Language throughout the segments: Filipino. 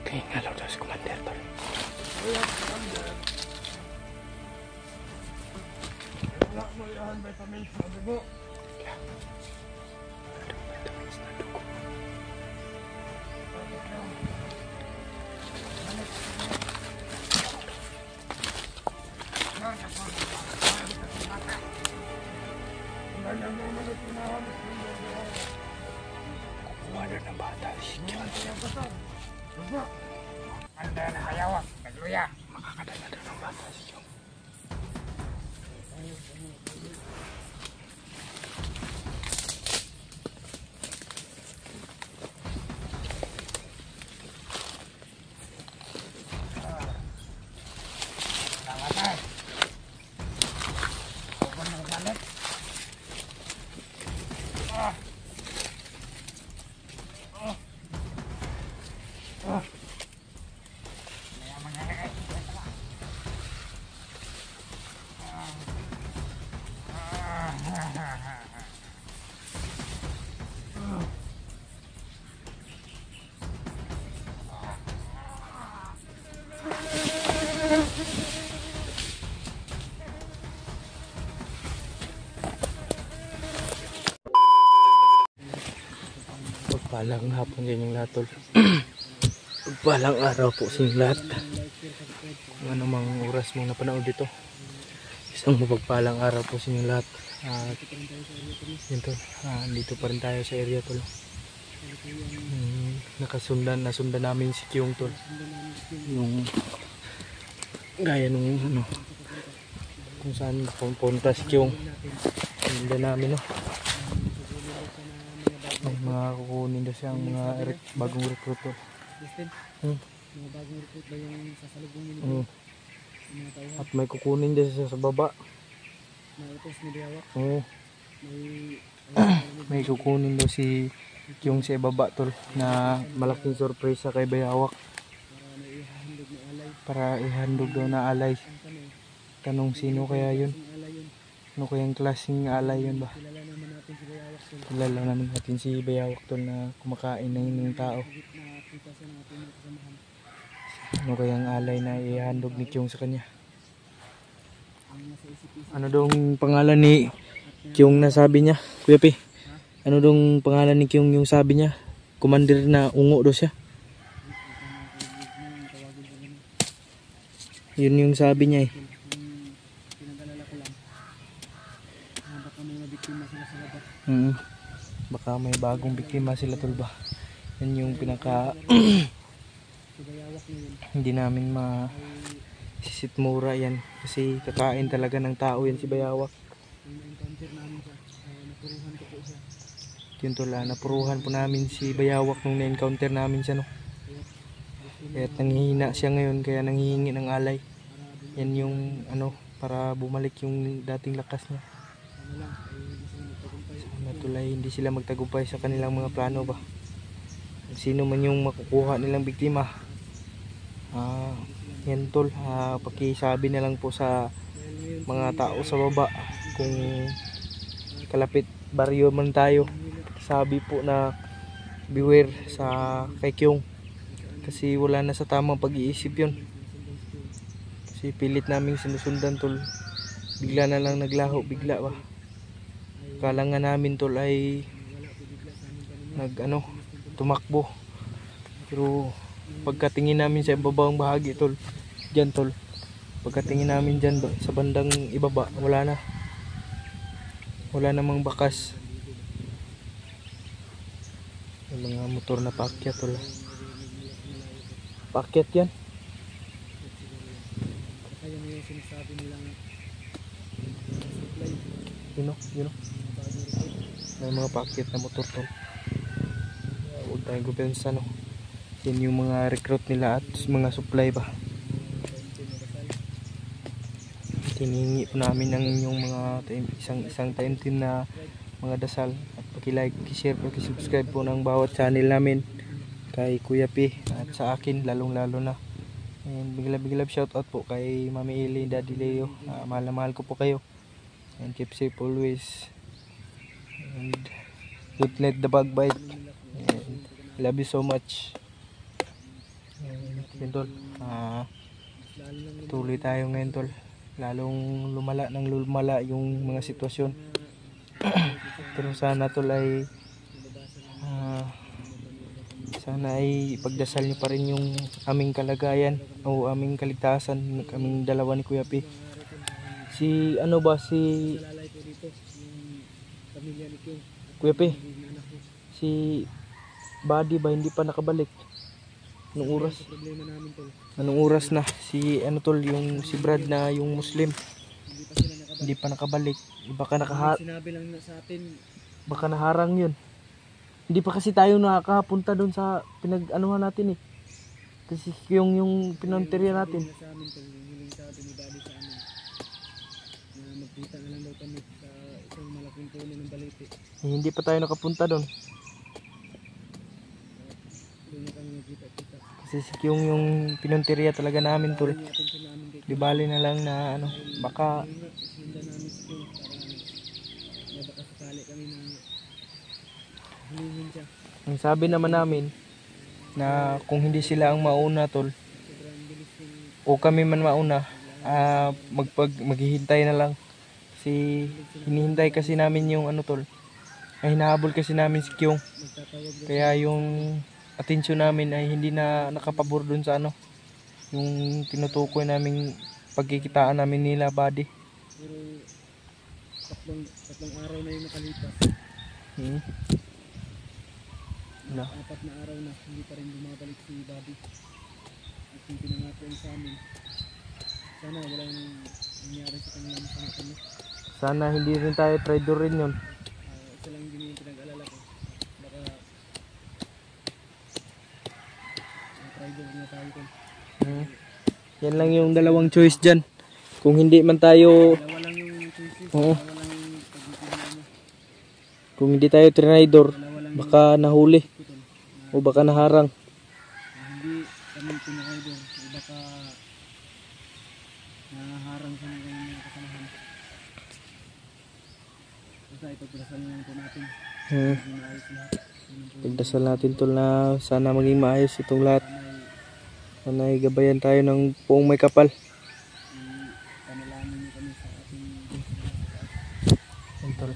Tingalaw daw si Commander tol. Wala mo yan, vitamins na dugo. Vitamins na dugo. Kukuha na ng bata si Kyung. Anda na bayawak, nagluya. Makakadala na ng bata si Kyung. Lawanan. Huwag mo balik. Pagpalang hapon din yung lahat tol. Pagpalang araw po sa inyong lahat. Kung anumang oras mong napanood dito, isang mapagpalang araw po sa inyong lahat. At yun tol, dito pa rin tayo sa area tol. Nasundan namin si Kyung tol. Yung gaya nung ano, kung saan pupunta si Kyung. Sundan namin no. May mga kukunin daw siyang mga bagong recruit tol. Mga bagong recruit ba yung sasalubong nyo? At may kukunin din siya sa baba. Nautos ni Bayawak. May kukunin daw si Kyung sa baba tol na malaking surprise kay Bayawak. Para ihandog daw na alay. Tanong sino kaya yun? Ano kayang klaseng alay yun ba? Kilala naman natin si Bayawak tol na kumakain na yung tao. Ano kayang alay na ihandog ni Kyung sa kanya? Ano dong pangalan ni Kyung na sabi niya, Kuya Pi? Ano dong pangalan ni Kyung yung sabi niya? Commander na ungo daw siya. Yun yung sabi niya eh. Pinagalala ko lang. Baka may nabiktima sila sa baba. Baka may bagong biktima sila tol ba? Yan yung pinaka hindi namin sisitmura yan kasi kakain talaga ng tao yan si Bayawak. Yun tol, napuruhan po namin si Bayawak nung na-encounter namin siya no. Kaya nanghihina siya ngayon, kaya nanghihingi ng alay. Yan yung ano, para bumalik yung dating lakas niya. Sana tulay hindi sila magtagumpay sa kanilang mga plano ba. Kung sino man yung makukuha nilang biktima, yan tol, pakisabi na lang po sa mga tao sa baba kung kalapit baryo man tayo, sabi po na beware sa kay Kyung kasi wala na sa tamang pag-iisip yun. Kasi pilit naming sinusundan tol, bigla na lang naglaho bigla ba. Kala nga namin tol ay tumakbo, pero pagkatingin namin sa ibabang bahagi tol, dyan tol, pagkatingin namin dyan sa bandang ibaba, wala namang bakas. Yung mga motor na paakyat tol, paakyat yan. Kaya may sinasabi nilang Yun o, may mga paakyat na motor tol. Huwag tayong gupensa no. Yan yung mga recruit nila at mga supply ba. Tiningi po namin ng yung mga isang time team na mga dasal. At paki-like, paki-share, paki-subscribe po ng bawat channel namin. Kay Kuya Pi at sa akin lalong lalo na. And big love shout out po kay Mami Eli, Daddy Leo. Mahal na mahal ko po kayo. And keep safe always. And don't let the bug bite. And Love you so much. Yun tol. lalo lang Tuloy tayo ngayon tol. Lalong lumala ng lumala yung mga sitwasyon. Pero sana tol ay sana ay ipagdasal nyo pa rin yung aming kalagayan o aming kaligtasan, kaming dalawa ni Kuya P. Si ano ba si lalay ko dito yung pamilya ni King, Kuya P, yung anak ko. si Buddy ba hindi pa nakabalik? Anong oras? Sa problema namin tol, Anong oras na? Si ano tol, yung si Brad na yung Muslim, hindi pa sila nakabalik. hindi pa nakabalik. Baka Sinabi lang na sa atin, baka naharang yun. Hindi pa kasi tayo nakakapunta doon sa pinag-anuhan natin eh. Kasi yung pinanterya natin. sabi na sa amin tol, yung huling sabi ni Daddy sa amin na magkita na lang daw kami sa isang malaking puno ng Balete. Eh, hindi pa tayo nakapunta doon. Doon na kami magkita-kita. Kasi si Kyung yung pinanterya talaga namin tol. Yung atensyon namin dito. Di bali na lang na ano, baka Sinda namin si King para baka sakali kami na hilingin siya. ang sabi naman namin na kung hindi sila ang mauna tol Sobrang bilis yung o kami man mauna, maghihintay na lang. Kasi hinihintay kasi namin yung ano tol. Ay hinahabol kasi namin si Kyung. magtatawag na Kaya yung atensyon namin ay hindi na nakapabor dun sa ano. Yung tinutukoy namin pagkikitaan namin nila Buddy. pero tatlong araw na yung nakalipas. Na. 4 na araw na hindi pa rin bumabalik si Buddy. At yung pinangako niya sa amin, sana walang nangyari sa kanilang pangakulo. Sana hindi rin tayo traitor rin yun. Isa lang din yung pinag-alala ko, baka tribal na tayo ko. Yan lang yung dalawang choice dyan. Kung hindi man tayo, Dalawa lang yung choices, Oo. dalawa lang yung pagpipilian mo. kung hindi tayo traitor, Dalawa lang baka nahuli yung putol. o baka naharang. Hindi kami pinaka-idol, o baka naharang sa mga kanyang kasamahan. Basta ipagpasal na lang po natin. Maging maayos lahat. Yun ang po yung Pagdasal natin tol na sana maging maayos itong lahat. may Sana ay gabayan tayo ng buong may kapal. panalangin niyo kami sa ating Tol.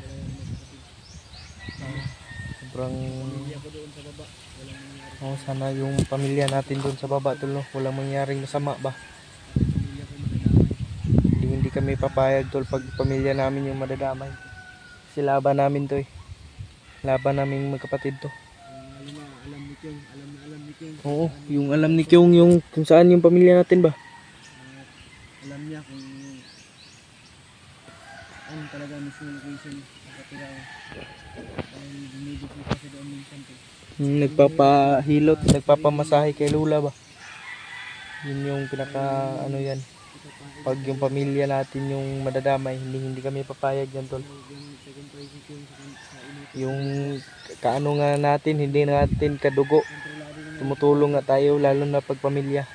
Sobrang pamilya ko doon sa baba. Walang nangyari. sana yung pamilya natin doon sa baba tol, no? Walang mangyaring masama ba. Pamilya ko madadamay. Hindi kami papayag tol pag pamilya namin yung madadamay. Kasi laban namin to eh. Laban namin magkapatid to. Lalo na alam ni Kyung, alam ni Kyung. Oo, yung alam ni Kyung yung kung saan yung pamilya natin ba. Alam niya kung ano talaga mismo location sa kapira. Ay bumibig na kasi doon minsan po. Nagpapahilot, nagpapamasahe kay Lula ba. Yun yung pinaka ano yan. Pag yung pamilya natin yung madadamay, hindi kami papayag yan tol. Yung second prize ni Kyung sa init. Yung kaano nga natin, hindi natin kadugo. Kontrolado naman. Tumutulong nga tayo lalo na pag pamilya.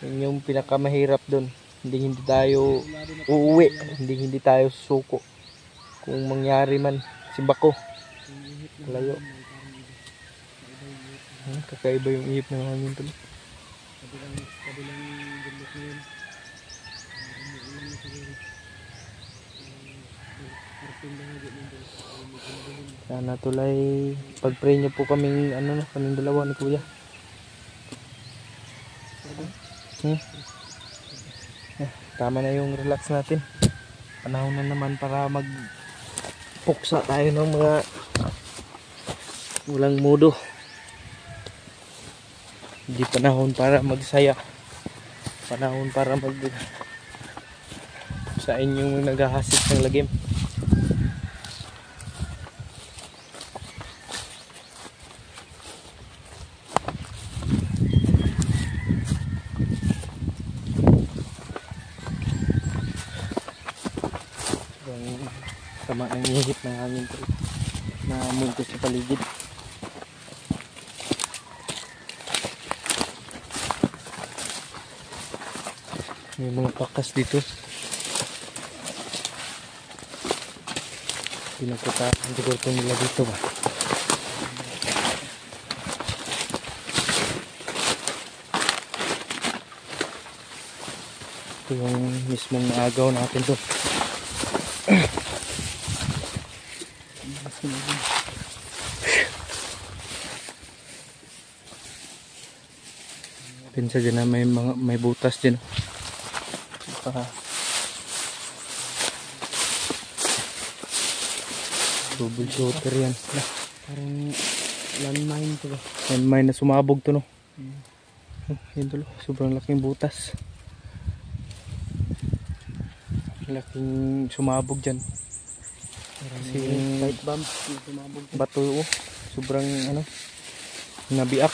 Yun yung pinakamahirap doon. Hindi tayo Kontrolado na uuwi, hindi tayo suko. Kung mangyari man si Bako, yung ihip na layo. hangin ay parang iba. Kakaiba yung ihip ng hangin tol. Kabilang gundok na yun. Umuulan na siguro. Parting bahagi ng doon. Ay medyo madilim. Sana tulay pag-pray niyo po kaming ano na, kaming dalawa ni Kuya. Tama na yung relax natin. Panahon na naman para magpuksa tayo ng mga walang mudo. Hindi panahon para magsaya. Panahon para sa inyong naghahasit ng lagim. Sama ng ihip ng hangin ko na muntos sa paligid. May mga pakas dito. Pinagkutahan siguro ito nila dito ba. Ito yung mismong agaw natin to. Pinsa dyan na may butas dyan. Double shooter yan. Parang landmine to ba? Landmine na sumabog to, no? Yun tulo, sobrang laking butas. Laking sumabog dyan. Kasi Pipe bomb yung sumabog. bato, oh, sobrang ano, nabiak.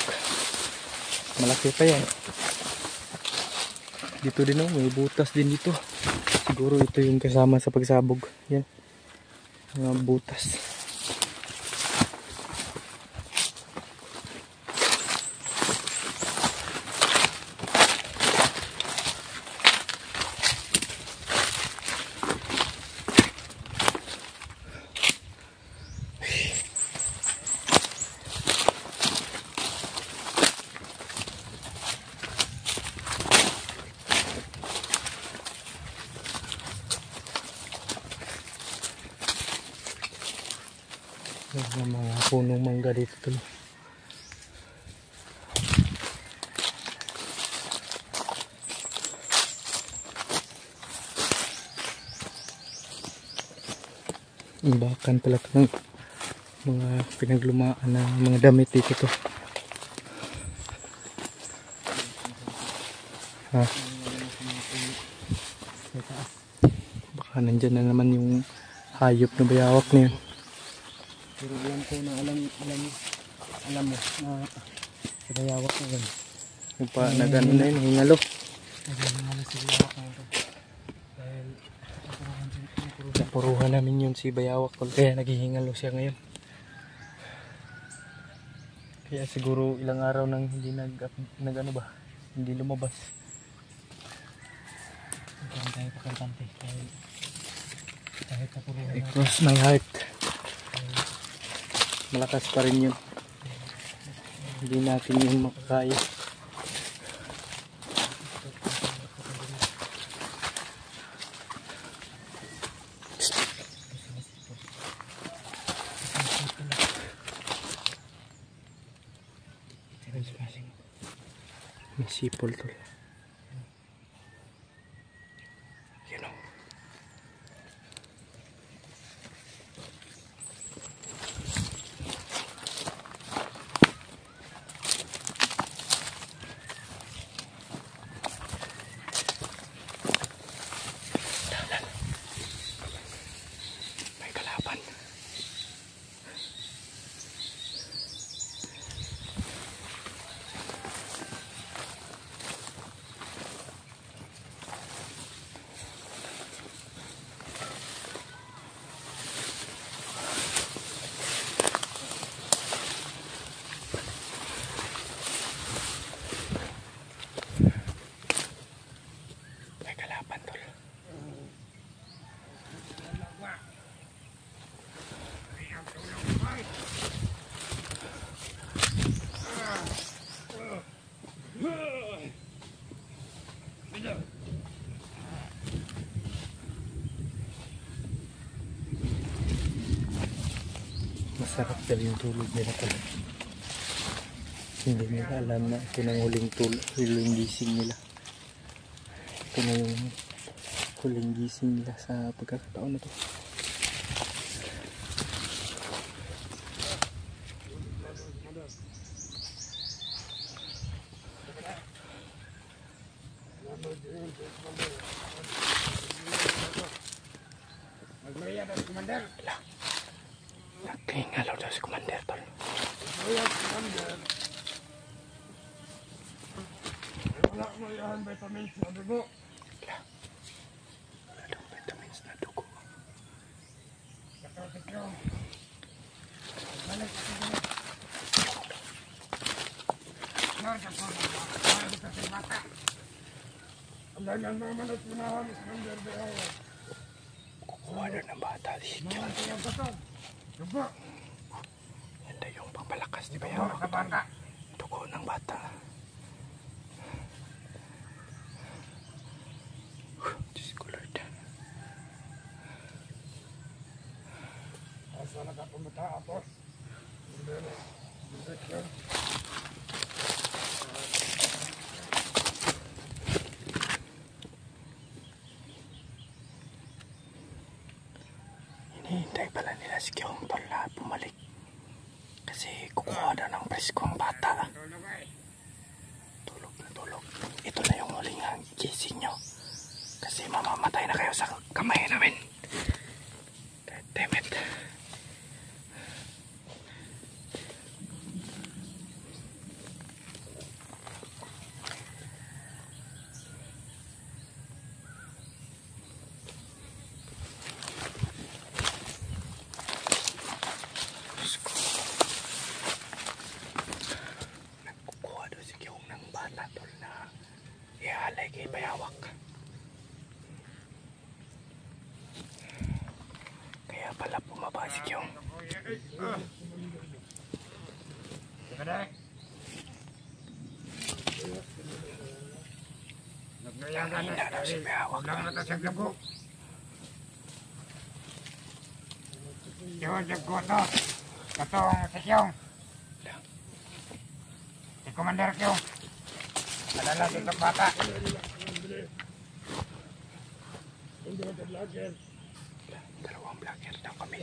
Malaki pa yan. Dito din, oh, may butas din dito. Siguro ito yung kasama sa pagsabog. Yan, mga butas. Yung mga punong mangga dito tuloy. Imbakan pala ito ng mga pinaglumaan na mga damit dito to. Ha? Baka nandyan na naman yung hayop na bayawak na yun. Pero alam ko na alam mo na bayawak na yun. Yung pa nagano na yun, hingalo. Nagano si bayawak na ito. Dahil Napuruhan namin yun si bayawak tol, kaya naghihingalo siya ngayon. Kaya siguro ilang araw nang hindi nag-ano ba, hindi lumabas. Pagkaroon tayo pakantante kahit napuruhan natin. Cross my heart. Malakas pa rin yun. Hindi natin yun makakaya. May sipol tol. Yun o. May kalaban. May kalaban tol. Masarap daw yung tulog nila tol. Hindi nila alam na ito na huling huling gising nila. Ito na yung huling gising nila sa pagkakataon na to. Magluya daw si Commander. Nagtingalaw daw si Commander tol. Magluya si Commander. Wala mo yan vitamins na dugo. Wala daw vitamins na dugo. Kakapit yun. Balik si Commander. Nagkakapit sa bata. Ang ganyan naman at pinahan si Commander Bayawak. Kukuha na ng bata si Kyan. Mga tiyang kasal. Dugo. Yan daw yung pampalakas ni Dugo Bayawak. sa bata. Dugo ng bata. Tapos, hinihintay pala nila si Kyong Tol na bumalik. Kasi kukuha na ng presko ang bata. Tulog na tulog. Ito na yung huling gising nyo. Kasi mamamatay na kayo sa kamay namin. God damn it. Nagkukuha daw si Kyong ng bata tol na ihalay kay Bayawak. Kaya pala bumaba si Kyong. Nangina daw si Bayawak. Jujug ko to. Katong si Kyong. Si Commander Kyong. Alala dito bata. Dalawang vlogger daw kami.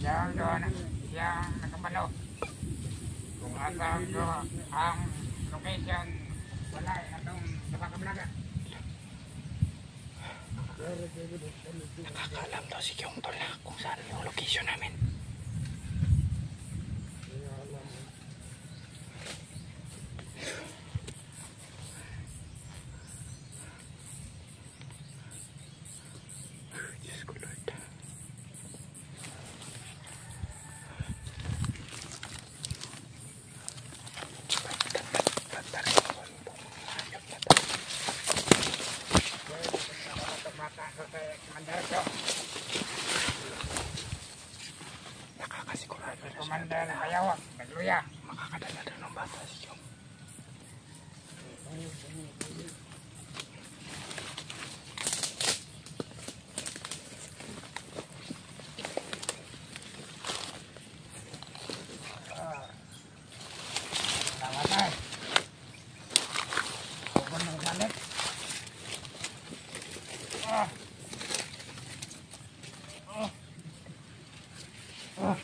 Yang doon, yang nakabalo. Kung asang do ang location, wala atong nakakablaga. Nakakaalam daw si Kyong tol na kung saan yung location namin. Diyos ko Lord. Bata sa Commander Kyong. Nakakasigurado na Commander Bayawak, nagluya. makakadala daw ng bata si Kyong. Namatay. Huwag ng galit. Ah. Ah. Ah.